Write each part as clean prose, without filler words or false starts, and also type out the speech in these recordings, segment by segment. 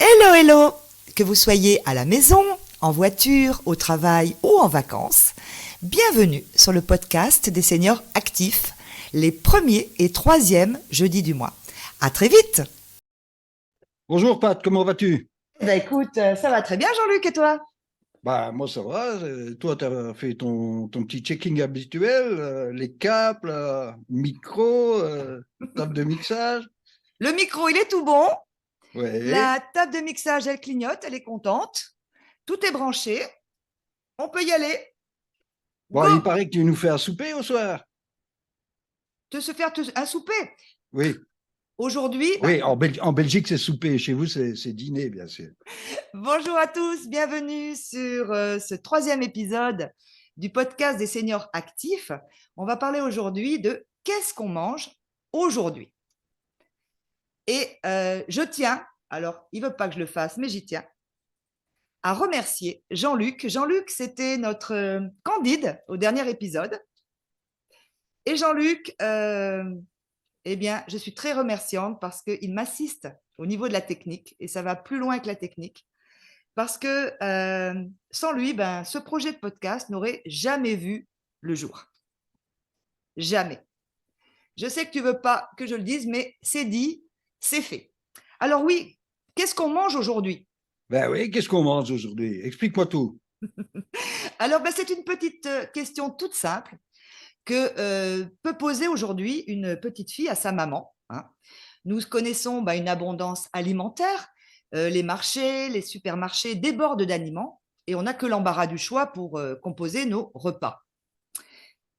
Hello, hello! Que vous soyez à la maison, en voiture, au travail ou en vacances, bienvenue sur le podcast des seniors actifs, les premiers et troisièmes jeudis du mois. À très vite! Bonjour Pat, comment vas-tu? Écoute, ça va très bien Jean-Luc et toi? Moi ça va. Toi, tu as fait ton petit checking habituel, les câbles, micro, table de mixage. Le micro, il est tout bon. Ouais. La table de mixage, elle clignote, elle est contente. Tout est branché. On peut y aller. Bon, il Go! paraît que tu nous fais un souper au soir. De se faire un souper. Oui, Aujourd'hui, oui, en Belgique, c'est souper. Chez vous, c'est dîner, bien sûr. bonjour à tous, bienvenue sur ce troisième épisode du podcast des seniors actifs. On va parler aujourd'hui de qu'est-ce qu'on mange aujourd'hui. Et je tiens, alors il ne veut pas que je le fasse, mais j'y tiens, à remercier Jean-Luc. Jean-Luc, c'était notre candide au dernier épisode. Et Jean-Luc, eh bien, je suis très remerciante parce qu'il m'assiste au niveau de la technique et ça va plus loin que la technique. Parce que sans lui, ce projet de podcast n'aurait jamais vu le jour. Jamais. Je sais que tu ne veux pas que je le dise, mais c'est dit, c'est fait. Alors oui, qu'est-ce qu'on mange aujourd'hui? Ben oui, qu'est-ce qu'on mange aujourd'hui? Explique-moi tout. Alors, c'est une petite question toute simple que peut poser aujourd'hui une petite fille à sa maman. Hein. Nous connaissons une abondance alimentaire. Les marchés, les supermarchés débordent d'aliments et on n'a que l'embarras du choix pour composer nos repas.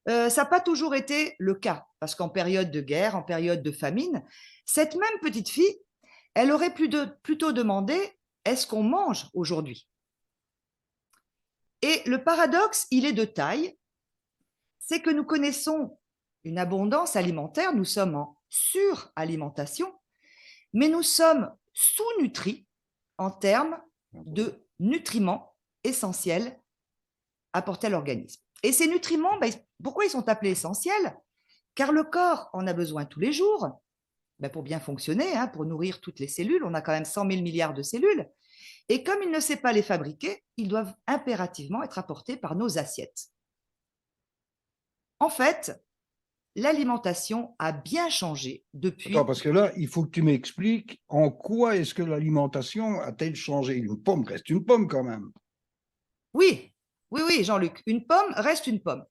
Ça n'a pas toujours été le cas, parce qu'en période de guerre, en période de famine, cette même petite fille, elle aurait plutôt demandé est-ce qu'on mange aujourd'hui? Et le paradoxe, il est de taille, c'est que nous connaissons une abondance alimentaire, nous sommes en suralimentation, mais nous sommes sous-nutris en termes de nutriments essentiels apportés à l'organisme. Et ces nutriments, pourquoi ils sont appelés essentiels? Car le corps en a besoin tous les jours pour bien fonctionner, pour nourrir toutes les cellules. On a quand même 100 000 milliards de cellules. Et comme il ne sait pas les fabriquer, ils doivent impérativement être apportés par nos assiettes. En fait, l'alimentation a bien changé depuis. Attends, parce que là, il faut que tu m'expliques en quoi est-ce que l'alimentation a-t-elle changé? Une pomme reste une pomme quand même. Oui, oui, oui, Jean-Luc, une pomme reste une pomme.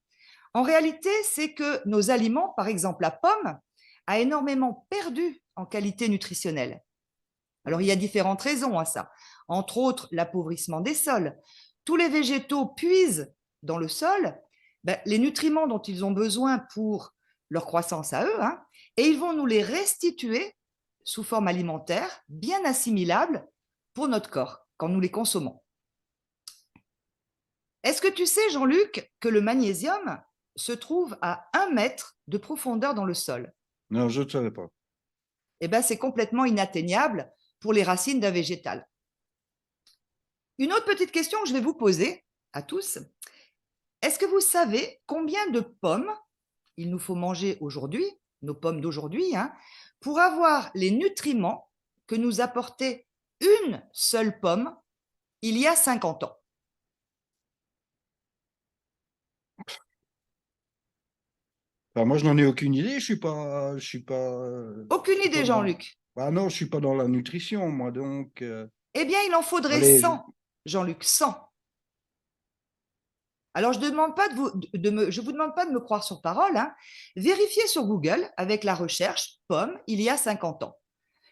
En réalité, c'est que nos aliments, par exemple la pomme, a énormément perdu en qualité nutritionnelle. Alors, il y a différentes raisons à ça. Entre autres, l'appauvrissement des sols. Tous les végétaux puisent dans le sol les nutriments dont ils ont besoin pour leur croissance à eux, et ils vont nous les restituer sous forme alimentaire, bien assimilable pour notre corps quand nous les consommons. Est-ce que tu sais, Jean-Luc, que le magnésium se trouve à 1 mètre de profondeur dans le sol? Non, je ne savais pas. C'est complètement inatteignable pour les racines d'un végétal. Une autre petite question que je vais vous poser à tous. Est-ce que vous savez combien de pommes il nous faut manger aujourd'hui, nos pommes d'aujourd'hui, pour avoir les nutriments que nous apportait une seule pomme il y a 50 ans? Moi, je n'en ai aucune idée. Aucune Je suis pas idée, dans. Jean-Luc. Non, je suis pas dans la nutrition, moi. Donc, Eh bien, il en faudrait allez, 100, Jean-Luc, 100. Alors, je ne vous demande pas de me croire sur parole. Vérifiez sur Google avec la recherche pommes il y a 50 ans.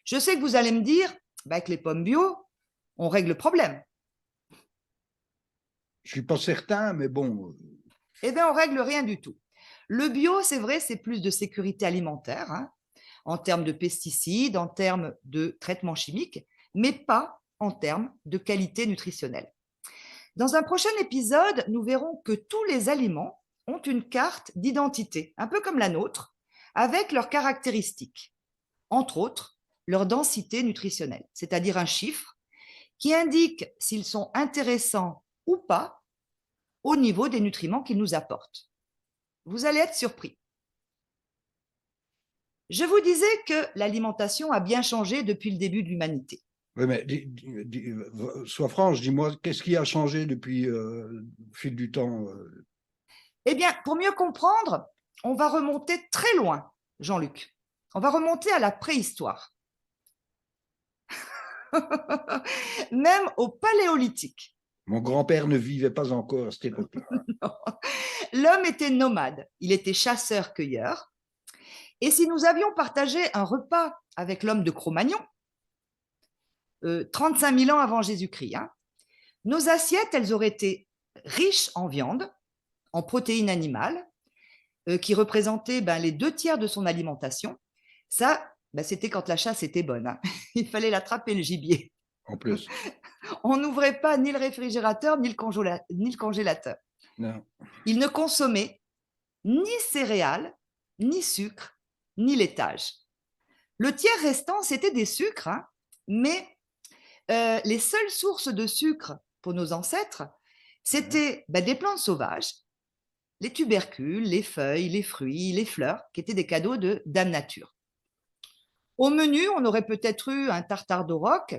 Je sais que vous allez me dire que les pommes bio, on règle le problème. je suis pas certain, mais bon. Eh bien, on règle rien du tout. Le bio, c'est vrai, c'est plus de sécurité alimentaire, en termes de pesticides, en termes de traitements chimiques, mais pas en termes de qualité nutritionnelle. Dans un prochain épisode, nous verrons que tous les aliments ont une carte d'identité, un peu comme la nôtre, avec leurs caractéristiques, entre autres leur densité nutritionnelle, c'est-à-dire un chiffre qui indique s'ils sont intéressants ou pas au niveau des nutriments qu'ils nous apportent. Vous allez être surpris. Je vous disais que l'alimentation a bien changé depuis le début de l'humanité. Oui, mais sois franche, dis-moi, qu'est-ce qui a changé depuis le fil du temps? Eh bien, pour mieux comprendre, on va remonter très loin, Jean-Luc. On va remonter à la préhistoire, même au Paléolithique. Mon grand-père ne vivait pas encore à cette époque-là. L'homme était nomade, il était chasseur-cueilleur. Et si nous avions partagé un repas avec l'homme de Cro-Magnon, 35 000 ans avant Jésus-Christ, hein, nos assiettes, elles auraient été riches en viande, en protéines animales, qui représentaient les 2 tiers de son alimentation. Ça, c'était quand la chasse était bonne. Hein. Il fallait l'attraper, le gibier. En plus. On n'ouvrait pas ni le réfrigérateur, ni le congélateur. Non. Il ne consommait ni céréales, ni sucre, ni laitage. Le tiers restant, c'était des sucres, hein, mais les seules sources de sucre pour nos ancêtres, c'était des plantes sauvages, les tubercules, les feuilles, les fruits, les fleurs, qui étaient des cadeaux de Dame Nature. Au menu, on aurait peut-être eu un tartare d'auroch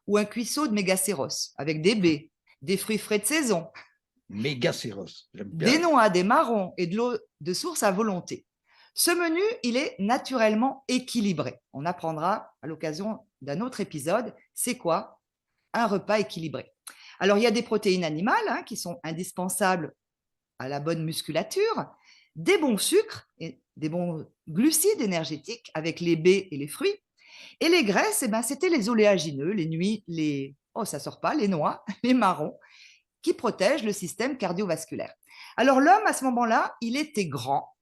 ou un cuisseau de mégacéros, avec des baies, des fruits frais de saison, Mégacéros, j'aime des bien. noix, des marrons et de l'eau de source à volonté. Ce menu, il est naturellement équilibré. On apprendra à l'occasion d'un autre épisode, c'est quoi un repas équilibré. Alors, il y a des protéines animales qui sont indispensables à la bonne musculature, des bons sucres et des bons glucides énergétiques avec les baies et les fruits. Et les graisses, c'était les oléagineux, ça sort pas, les noix, les marrons, qui protègent le système cardiovasculaire. Alors l'homme, à ce moment-là, il était grand,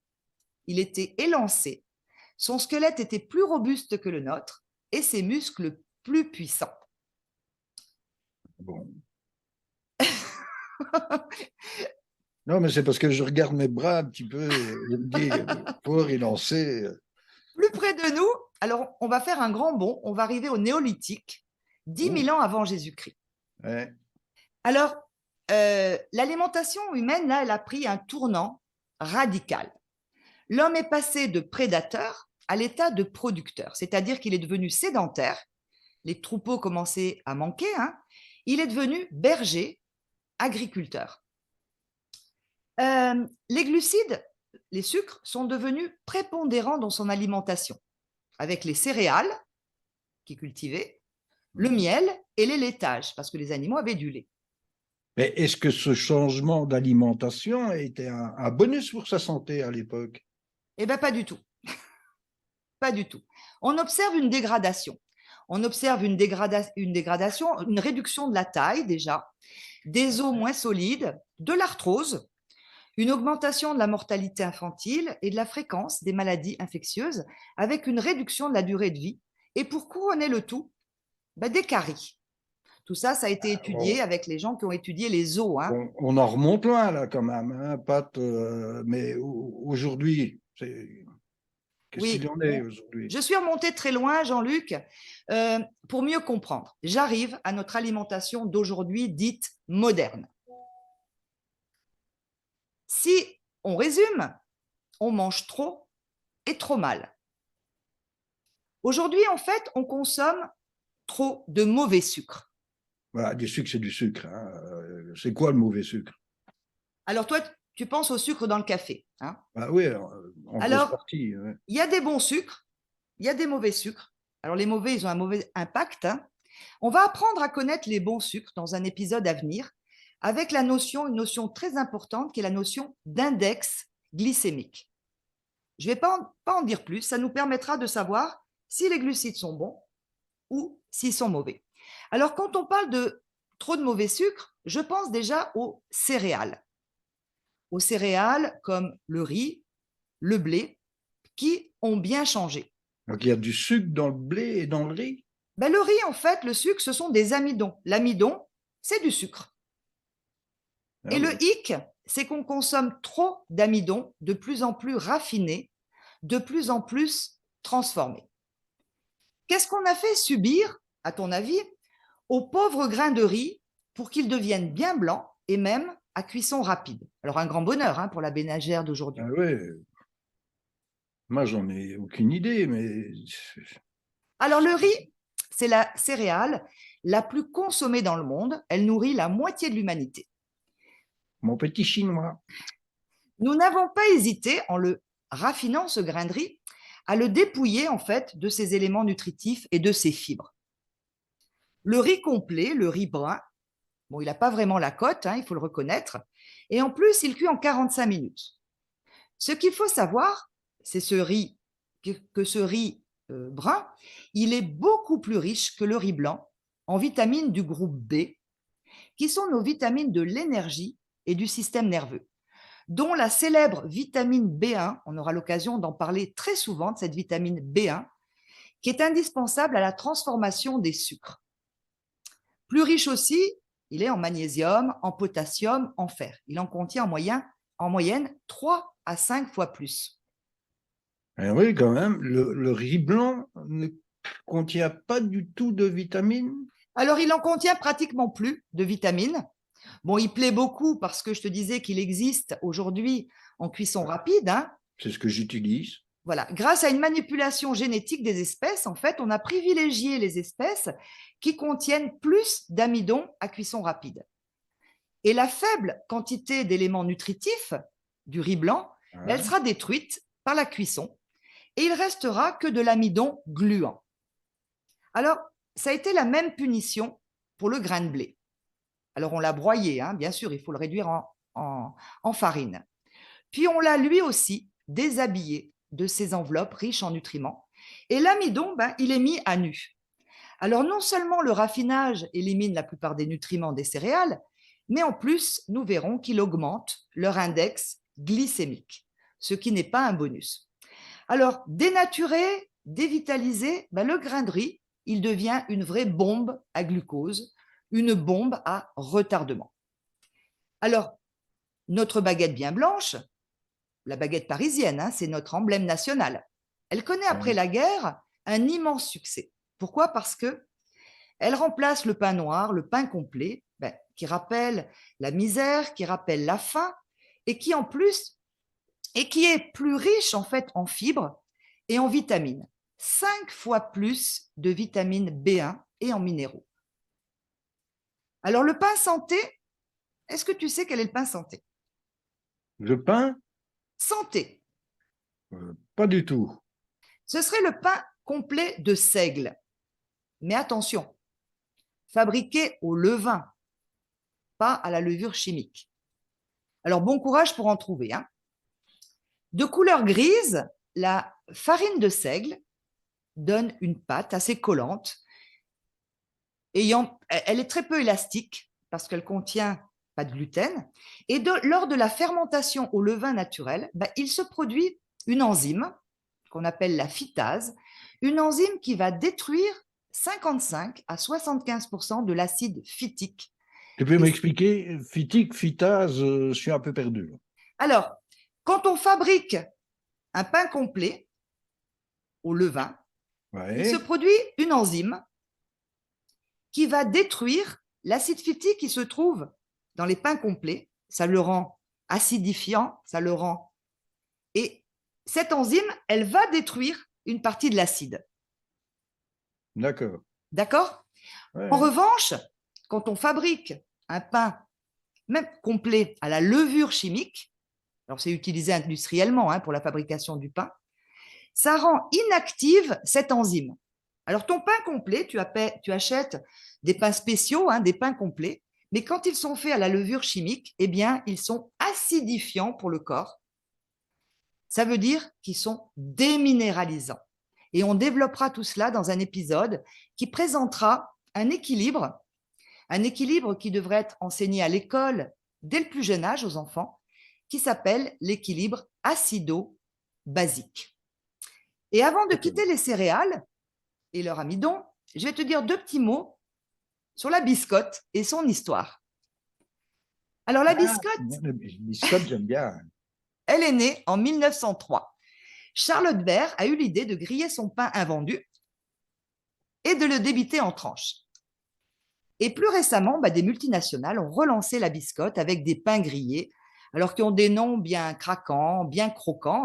il était élancé, son squelette était plus robuste que le nôtre et ses muscles plus puissants. Bon. Non, mais c'est parce que je regarde mes bras un petit peu et je me dis, pour y lancer. Plus près de nous, alors on va faire un grand bond, on va arriver au néolithique, 10 000 ans avant Jésus-Christ. Ouais. Alors, l'alimentation humaine, là, elle a pris un tournant radical. L'homme est passé de prédateur à l'état de producteur, c'est-à-dire qu'il est devenu sédentaire, les troupeaux commençaient à manquer, hein. Il est devenu berger, agriculteur. Les glucides, les sucres, sont devenus prépondérants dans son alimentation, avec les céréales qu'il cultivait, le miel et les laitages, parce que les animaux avaient du lait. Mais est-ce que ce changement d'alimentation était un bonus pour sa santé à l'époque? Eh bien, pas du tout. Pas du tout. On observe une dégradation. On observe une dégradation, une réduction de la taille déjà, des os moins solides, de l'arthrose, une augmentation de la mortalité infantile et de la fréquence des maladies infectieuses, avec une réduction de la durée de vie. Et pour couronner le tout, des caries. Tout ça, ça a été étudié avec les gens qui ont étudié les os. Hein. On en remonte loin là quand même, hein, Pat, mais aujourd'hui, qu'est-ce qu'il Oui, en est aujourd'hui? je suis remontée très loin, Jean-Luc, pour mieux comprendre. J'arrive à notre alimentation d'aujourd'hui dite moderne. Si on résume, on mange trop et trop mal. Aujourd'hui, en fait, on consomme trop de mauvais sucres. Voilà, du sucre, c'est du sucre. Hein. C'est quoi le mauvais sucre? Alors toi, tu penses au sucre dans le café. Hein. Ah oui, en grosse Alors, partie. Ouais. il y a des bons sucres, il y a des mauvais sucres. Alors les mauvais, ils ont un mauvais impact. Hein. On va apprendre à connaître les bons sucres dans un épisode à venir avec une notion très importante qui est la notion d'index glycémique. Je ne vais pas en dire plus, ça nous permettra de savoir si les glucides sont bons ou s'ils sont mauvais. Alors quand on parle de trop de mauvais sucres, je pense déjà aux céréales. Aux céréales comme le riz, le blé, qui ont bien changé. Donc il y a du sucre dans le blé et dans le riz? Le riz, en fait, le sucre, ce sont des amidons. L'amidon, c'est du sucre. Ah Et oui. le hic, c'est qu'on consomme trop d'amidon, de plus en plus raffinés, de plus en plus transformés. Qu'est-ce qu'on a fait subir, à ton avis, aux pauvres grains de riz pour qu'ils deviennent bien blancs et même à cuisson rapide? Alors, un grand bonheur pour la ménagère d'aujourd'hui. Ah oui. Moi, j'en ai aucune idée, mais Alors, le riz, c'est la céréale la plus consommée dans le monde. Elle nourrit la moitié de l'humanité. Mon petit chinois. Nous n'avons pas hésité, en le raffinant, ce grain de riz, à le dépouiller en fait de ses éléments nutritifs et de ses fibres. Le riz complet, le riz brun, bon, il n'a pas vraiment la cote, il faut le reconnaître, et en plus, il cuit en 45 minutes. Ce qu'il faut savoir, c'est que ce riz brun, il est beaucoup plus riche que le riz blanc en vitamines du groupe B, qui sont nos vitamines de l'énergie et du système nerveux, dont la célèbre vitamine B1, on aura l'occasion d'en parler très souvent, de cette vitamine B1, qui est indispensable à la transformation des sucres. Plus riche aussi, il est en magnésium, en potassium, en fer. Il en contient en moyenne 3 à 5 fois plus. Eh oui, quand même, le riz blanc ne contient pas du tout de vitamines. Alors, il en contient pratiquement plus de vitamines. Bon, il plaît beaucoup parce que je te disais qu'il existe aujourd'hui en cuisson rapide. C'est ce que j'utilise. Voilà, grâce à une manipulation génétique des espèces, en fait, on a privilégié les espèces qui contiennent plus d'amidon à cuisson rapide. Et la faible quantité d'éléments nutritifs du riz blanc, elle sera détruite par la cuisson et il restera que de l'amidon gluant. Alors, ça a été la même punition pour le grain de blé. Alors, on l'a broyé, bien sûr, il faut le réduire en farine. Puis, on l'a lui aussi déshabillé de ses enveloppes riches en nutriments. Et l'amidon, il est mis à nu. Alors, non seulement le raffinage élimine la plupart des nutriments des céréales, mais en plus, nous verrons qu'il augmente leur index glycémique, ce qui n'est pas un bonus. Alors, dénaturé, dévitalisé, le grain de riz, il devient une vraie bombe à glucose, une bombe à retardement. Alors, notre baguette bien blanche, la baguette parisienne, c'est notre emblème national. Elle connaît après la guerre un immense succès. Pourquoi ? Parce que elle remplace le pain noir, le pain complet, qui rappelle la misère, qui rappelle la faim, et qui en plus, et qui est plus riche en fait en fibres et en vitamines. 5 fois plus de vitamine B1 et en minéraux. Alors le pain santé, est-ce que tu sais quel est le pain santé ? Le pain ? Santé. Pas du tout. Ce serait le pain complet de seigle. Mais attention, fabriqué au levain, pas à la levure chimique. Alors, bon courage pour en trouver. De couleur grise, la farine de seigle donne une pâte assez collante. Elle est très peu élastique parce qu'elle contient pas de gluten. Et lors de la fermentation au levain naturel, il se produit une enzyme qu'on appelle la phytase, une enzyme qui va détruire 55 à 75% de l'acide phytique. Tu peux m'expliquer, phytique, phytase, je suis un peu perdu. Alors, quand on fabrique un pain complet au levain, il se produit une enzyme qui va détruire l'acide phytique qui se trouve dans les pains complets. Ça le rend acidifiant, ça le rend. Et cette enzyme, elle va détruire une partie de l'acide. D'accord. D'accord ? En revanche, quand on fabrique un pain, même complet, à la levure chimique, alors c'est utilisé industriellement pour la fabrication du pain, ça rend inactive cette enzyme. Alors ton pain complet, tu achètes des pains spéciaux, des pains complets, mais quand ils sont faits à la levure chimique, eh bien, ils sont acidifiants pour le corps. Ça veut dire qu'ils sont déminéralisants. Et on développera tout cela dans un épisode qui présentera un équilibre qui devrait être enseigné à l'école dès le plus jeune âge aux enfants, qui s'appelle l'équilibre acido-basique. Et avant de quitter les céréales et leur amidon, je vais te dire 2 petits mots sur la biscotte et son histoire. Alors la biscotte, j'aime bien. Elle est née en 1903. Charlotte Baer a eu l'idée de griller son pain invendu et de le débiter en tranches. Et plus récemment, des multinationales ont relancé la biscotte avec des pains grillés, alors qui ont des noms bien craquants, bien croquants.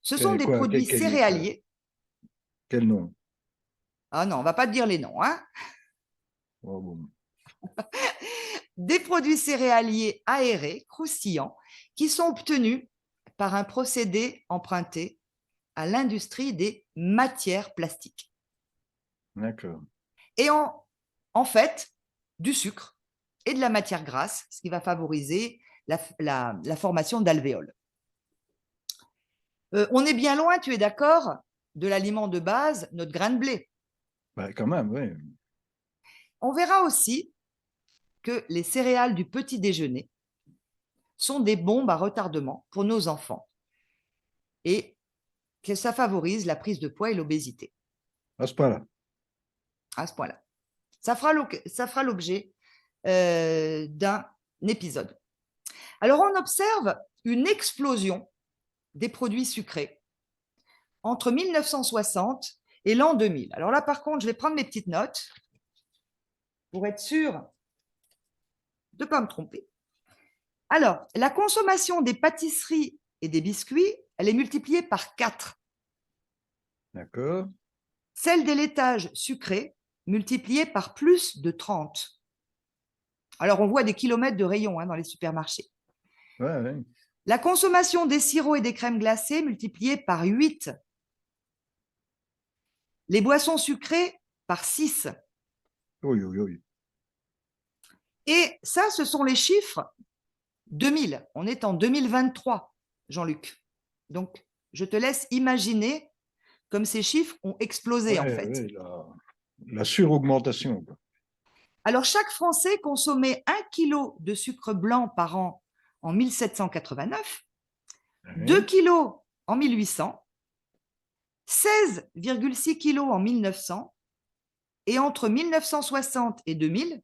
Ce sont des produits céréaliers. Quel nom ? Ah non, on ne va pas te dire les noms. Oh, bon. Des produits céréaliers aérés, croustillants, qui sont obtenus par un procédé emprunté à l'industrie des matières plastiques. D'accord. Et en fait, du sucre et de la matière grasse, ce qui va favoriser la formation d'alvéoles. On est bien loin, tu es d'accord, de l'aliment de base, notre grain de blé. Bah, quand même, oui. On verra aussi que les céréales du petit déjeuner sont des bombes à retardement pour nos enfants et que ça favorise la prise de poids et l'obésité. À ce point-là. À ce point-là. Ça fera l'objet d'un épisode. Alors, on observe une explosion des produits sucrés entre 1960 et l'an 2000. Alors là, par contre, je vais prendre mes petites notes pour être sûr de ne pas me tromper. Alors, la consommation des pâtisseries et des biscuits, elle est multipliée par 4. D'accord. Celle des laitages sucrés, multipliée par plus de 30. Alors, on voit des kilomètres de rayons dans les supermarchés. Ouais, ouais. La consommation des sirops et des crèmes glacées, multipliée par 8. Les boissons sucrées, par 6. Oui, oui, oui. Et ça, ce sont les chiffres 2000. On est en 2023, Jean-Luc. Donc, je te laisse imaginer comme ces chiffres ont explosé, en Ouais, fait. ouais, la suraugmentation, quoi. Alors, chaque Français consommait 1 kg de sucre blanc par an en 1789, Ouais. 2 kg en 1800, 16,6 kg en 1900, et entre 1960 et 2000,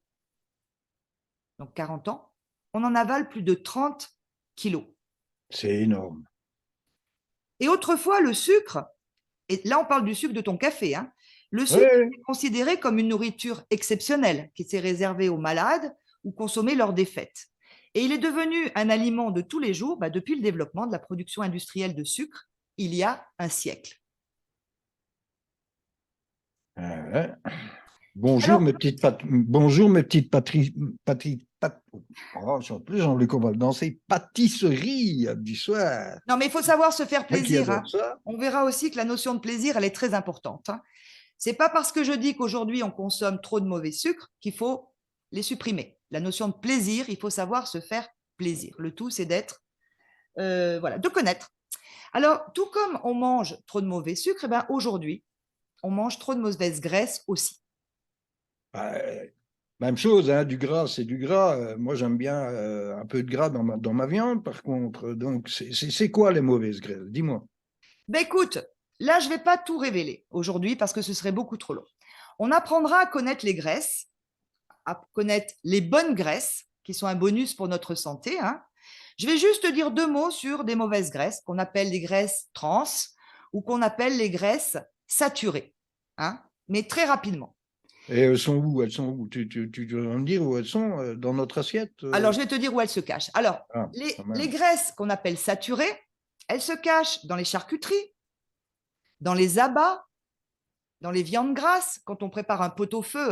donc 40 ans, on en avale plus de 30 kilos. C'est énorme. Et autrefois, le sucre, et là on parle du sucre de ton café, le sucre Ouais, est considéré comme une nourriture exceptionnelle qui s'est réservée aux malades ou consommée lors des fêtes. Et il est devenu un aliment de tous les jours depuis le développement de la production industrielle de sucre il y a un siècle. ouais, ouais. Bonjour Alors, mes petites bonjour mes petites oh, plus Jean-Luc, on va le danser, pâtisseries du soir. non, mais il faut savoir se faire Qui plaisir. adore ça? On verra aussi que la notion de plaisir, elle est très importante. C'est pas parce que je dis qu'aujourd'hui on consomme trop de mauvais sucres qu'il faut les supprimer. La notion de plaisir, il faut savoir se faire plaisir. Le tout, c'est d'être, voilà, de connaître. Alors, tout comme on mange trop de mauvais sucres, aujourd'hui, on mange trop de mauvaises graisses aussi. Même chose, hein, du gras, c'est du gras. Moi, j'aime bien un peu de gras dans ma viande, par contre. Donc, c'est quoi les mauvaises graisses? Dis-moi. Écoute, là, je ne vais pas tout révéler aujourd'hui parce que ce serait beaucoup trop long. On apprendra à connaître les graisses, à connaître les bonnes graisses, qui sont un bonus pour notre santé. Je vais juste te dire 2 mots sur des mauvaises graisses qu'on appelle les graisses trans ou qu'on appelle les graisses saturées, mais très rapidement. Et elles sont où? Elles sont où? Tu vas me dire où elles sont dans notre assiette? Alors, je vais te dire où elles se cachent. Alors, Ah, quand les même. graisses qu'on appelle saturées, elles se cachent dans les charcuteries, dans les abats, dans les viandes grasses. Quand on prépare un pot-au-feu,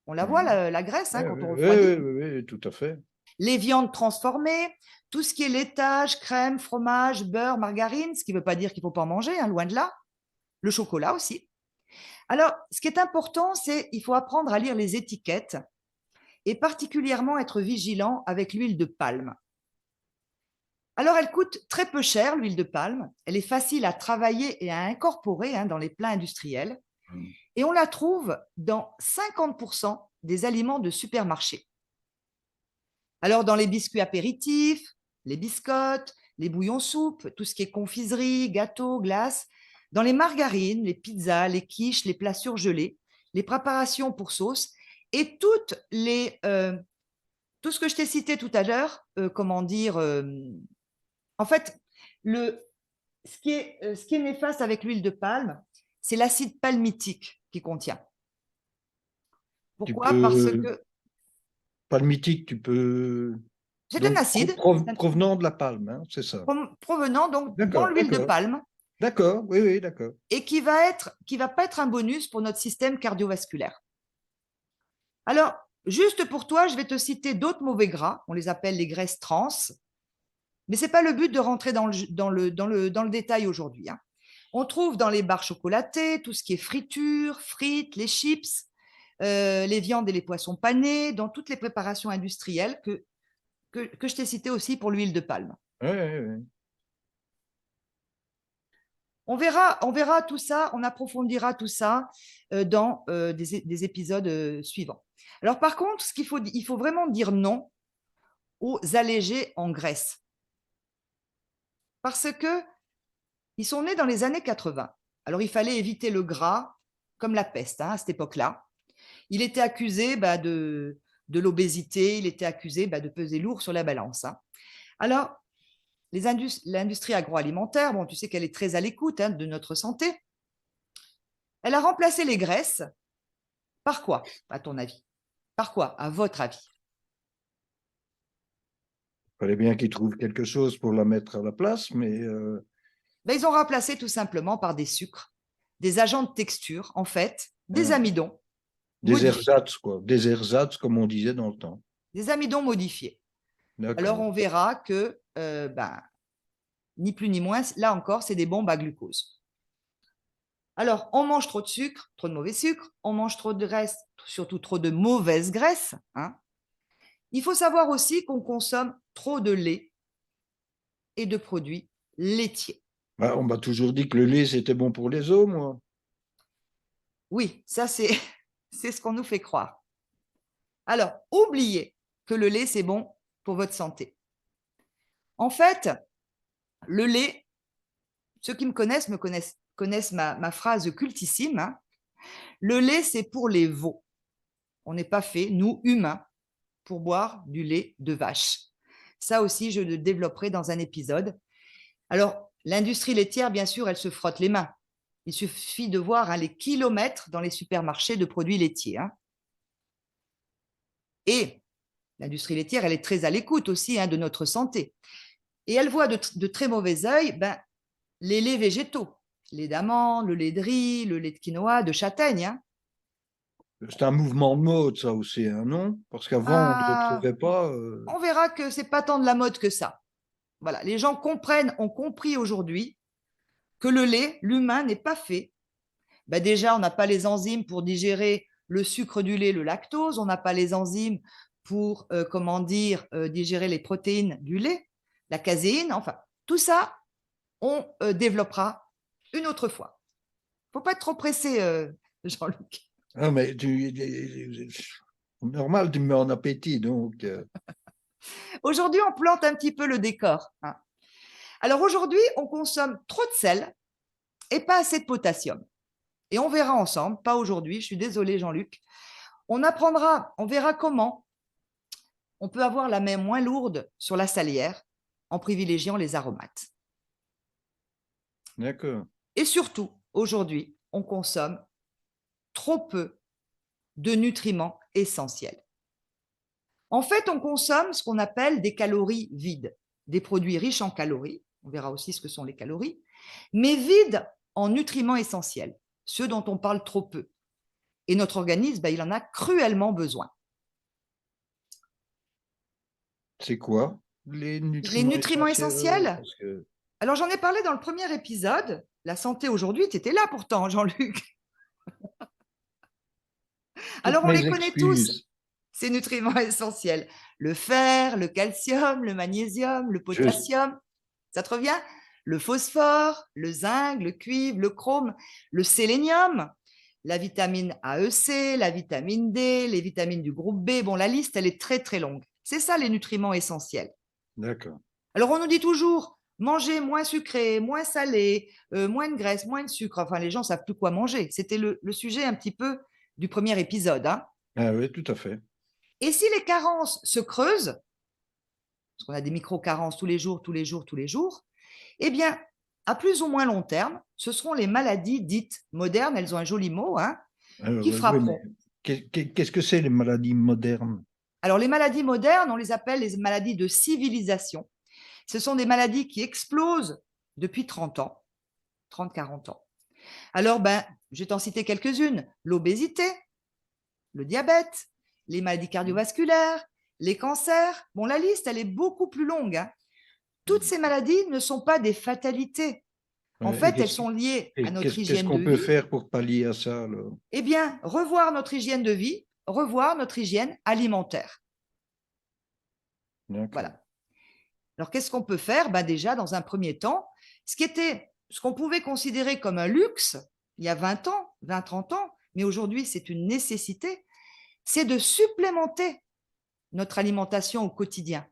on la voit, la graisse, Oui, quand on oui, refroidit. oui, tout à fait. Les viandes transformées, tout ce qui est laitage, crème, fromage, beurre, margarine, ce qui ne veut pas dire qu'il ne faut pas en manger, loin de là. Le chocolat aussi. Alors, ce qui est important, c'est qu'il faut apprendre à lire les étiquettes et particulièrement être vigilant avec l'huile de palme. Alors, elle coûte très peu cher, l'huile de palme. Elle est facile à travailler et à incorporer dans les plats industriels. Et on la trouve dans 50% des aliments de supermarché. Alors, dans les biscuits apéritifs, les biscottes, les bouillons soupes, tout ce qui est confiserie, gâteaux, glaces, dans les margarines, les pizzas, les quiches, les plats surgelés, les préparations pour sauce et tout ce que je t'ai cité tout à l'heure, en fait, ce qui est néfaste avec l'huile de palme, c'est l'acide palmitique qui contient. Pourquoi? Parce que Palmitique, tu peux. c'est un Donc, acide provenant de la palme, hein, c'est ça. provenant donc dans D'accord, l'huile de d'accord. palme D'accord, oui, oui, d'accord. et qui va pas être un bonus pour notre système cardiovasculaire. Alors, Juste pour toi, je vais te citer d'autres mauvais gras. On les appelle les graisses trans. Mais ce n'est pas le but de rentrer dans le détail aujourd'hui, hein. On trouve dans les barres chocolatées tout ce qui est friture, frites, les chips, les viandes et les poissons panés, dans toutes les préparations industrielles que je t'ai citées aussi pour l'huile de palme. Ouais, ouais, ouais. On verra tout ça, on approfondira tout ça dans des épisodes suivants. Alors par contre, il faut vraiment dire non aux allégés en graisse. Parce qu'ils sont nés dans les années 80. Alors il fallait éviter le gras comme la peste, hein, à cette époque-là. Il était accusé de l'obésité, il était accusé de peser lourd sur la balance, hein. Alors, l'industrie agroalimentaire, bon, tu sais qu'elle est très à l'écoute, hein, de notre santé. Elle a remplacé les graisses par quoi, à ton avis? Par quoi, à votre avis? Fallait bien qu'ils trouvent quelque chose pour la mettre à la place, mais Ils ont remplacé tout simplement par des sucres, des agents de texture, en fait, des amidons des modifiés. ersatz, quoi. Des ersatz, comme on disait dans le temps. Des amidons modifiés. Alors, D'accord. on verra que, ni plus ni moins, là encore, c'est des bombes à glucose. Alors, on mange trop de sucre, trop de mauvais sucre, on mange trop de graisse, surtout trop de mauvaise graisse, hein. Il faut savoir aussi qu'on consomme trop de lait et de produits laitiers. Bah, on m'a toujours dit que le lait, c'était bon pour les os, moi. Oui, ça, c'est ce qu'on nous fait croire. Alors, oubliez que le lait, c'est bon pour votre santé. En fait, le lait, ceux qui connaissent ma phrase cultissime, hein. Le lait, c'est pour les veaux. On n'est pas fait, nous, humains, pour boire du lait de vache. Ça aussi, je le développerai dans un épisode. Alors, l'industrie laitière, bien sûr, elle se frotte les mains. Il suffit de voir, hein, les kilomètres dans les supermarchés de produits laitiers, hein. Et l'industrie laitière, elle est très à l'écoute aussi, hein, de notre santé. Et elle voit de très mauvais œil les laits végétaux, lait d'amande, le lait de riz, le lait de quinoa, de châtaigne, hein. C'est un mouvement de mode, ça aussi, hein, non? Parce qu'avant, on ne le Ah, trouvait pas. on verra que c'est pas tant de la mode que ça. Voilà, les gens ont compris aujourd'hui que le lait, l'humain n'est pas fait. Déjà, on n'a pas les enzymes pour digérer le sucre du lait, le lactose. On n'a pas les enzymes pour, digérer les protéines du lait, la caséine. Enfin, tout ça, on développera une autre fois. Il ne faut pas être trop pressé, Jean-Luc. Ah, mais normal, tu me mets en appétit, donc. Aujourd'hui, on plante un petit peu le décor, hein. Alors aujourd'hui, on consomme trop de sel et pas assez de potassium. Et on verra ensemble, pas aujourd'hui, je suis désolée Jean-Luc, on verra comment on peut avoir la main moins lourde sur la salière en privilégiant les aromates. D'accord. Et surtout, aujourd'hui, on consomme trop peu de nutriments essentiels. En fait, on consomme ce qu'on appelle des calories vides, des produits riches en calories, on verra aussi ce que sont les calories, mais vides en nutriments essentiels, ceux dont on parle trop peu. Et notre organisme, il en a cruellement besoin. C'est quoi les Les nutriments nutriments essentiels? essentiels, Parce que alors j'en ai parlé dans le premier épisode, la santé aujourd'hui, tu étais là pourtant, Jean-Luc. toutes Alors on mes les connaît tous, excuses. ces nutriments essentiels. Le fer, le calcium, le magnésium, le Juste. potassium, ça te revient? Le phosphore, le zinc, le cuivre, le chrome, le sélénium, la vitamine AEC, la vitamine D, les vitamines du groupe B. Bon, la liste, elle est très, très longue. C'est ça les nutriments essentiels. D'accord. Alors, on nous dit toujours, manger moins sucré, moins salé, moins de graisse, moins de sucre. Enfin, les gens ne savent plus quoi manger. C'était le sujet un petit peu du premier épisode, hein. Ah oui, tout à fait. Et si les carences se creusent, parce qu'on a des micro-carences tous les jours, tous les jours, tous les jours, eh bien, à plus ou moins long terme, ce seront les maladies dites modernes, elles ont un joli mot, hein, Alors, qui oui, mais frapperont. qu'est-ce que c'est les maladies modernes? Alors, les maladies modernes, on les appelle les maladies de civilisation. Ce sont des maladies qui explosent depuis 30 ans, 30-40 ans. Alors, je vais t'en citer quelques-unes. L'obésité, le diabète, les maladies cardiovasculaires, les cancers. Bon, la liste, elle est beaucoup plus longue, hein. Toutes ces maladies ne sont pas des fatalités. En Ouais, fait, elles sont liées à notre qu'est-ce hygiène de qu'on peut vie. faire pour pallier à ça alors? Eh bien, revoir notre hygiène de vie, revoir notre hygiène alimentaire. D'accord. Voilà. Alors, qu'est-ce qu'on peut faire? Déjà, dans un premier temps, ce qu'on pouvait considérer comme un luxe il y a 20 ans, 20, 30 ans, mais aujourd'hui, c'est une nécessité, c'est de supplémenter notre alimentation au quotidien.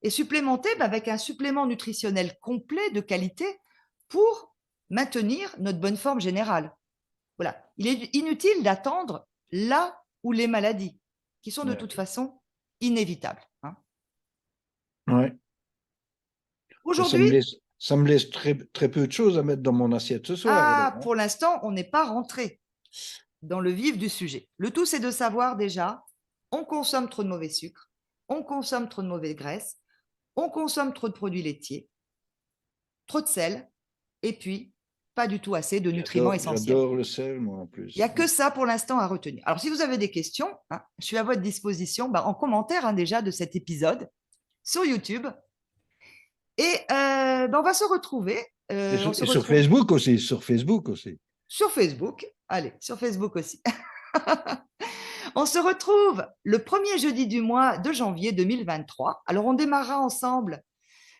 Et supplémenter avec un supplément nutritionnel complet de qualité pour maintenir notre bonne forme générale. Voilà. Il est inutile d'attendre là où les maladies, qui sont de toute façon inévitables, hein. Ouais. Aujourd'hui, Ça me laisse très, très peu de choses à mettre dans mon assiette ce soir. Alors, hein. pour l'instant, on n'est pas rentré dans le vif du sujet. Le tout, c'est de savoir déjà, on consomme trop de mauvais sucre, on consomme trop de mauvaises graisses, on consomme trop de produits laitiers, trop de sel, et puis pas du tout assez de nutriments essentiels. J'adore le sel, moi, en plus. Il n'y a que ça pour l'instant à retenir. Alors, si vous avez des questions, hein, je suis à votre disposition en commentaire déjà de cet épisode sur YouTube. Et on va se retrouver. Et sur Facebook aussi, sur Facebook aussi. Sur Facebook. Allez, sur Facebook aussi. On se retrouve le premier jeudi du mois de janvier 2023. Alors, on démarrera ensemble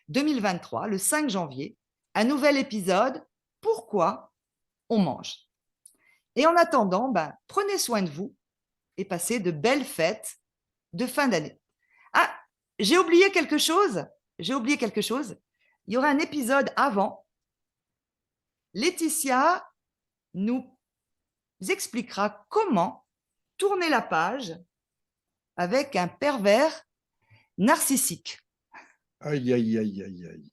2023, le 5 janvier, un nouvel épisode. Pourquoi on mange? Et en attendant, prenez soin de vous et passez de belles fêtes de fin d'année. Ah, j'ai oublié quelque chose. J'ai oublié quelque chose. Il y aura un épisode avant. Laetitia nous expliquera comment tourner la page avec un pervers narcissique. Aïe, aïe, aïe, aïe, aïe.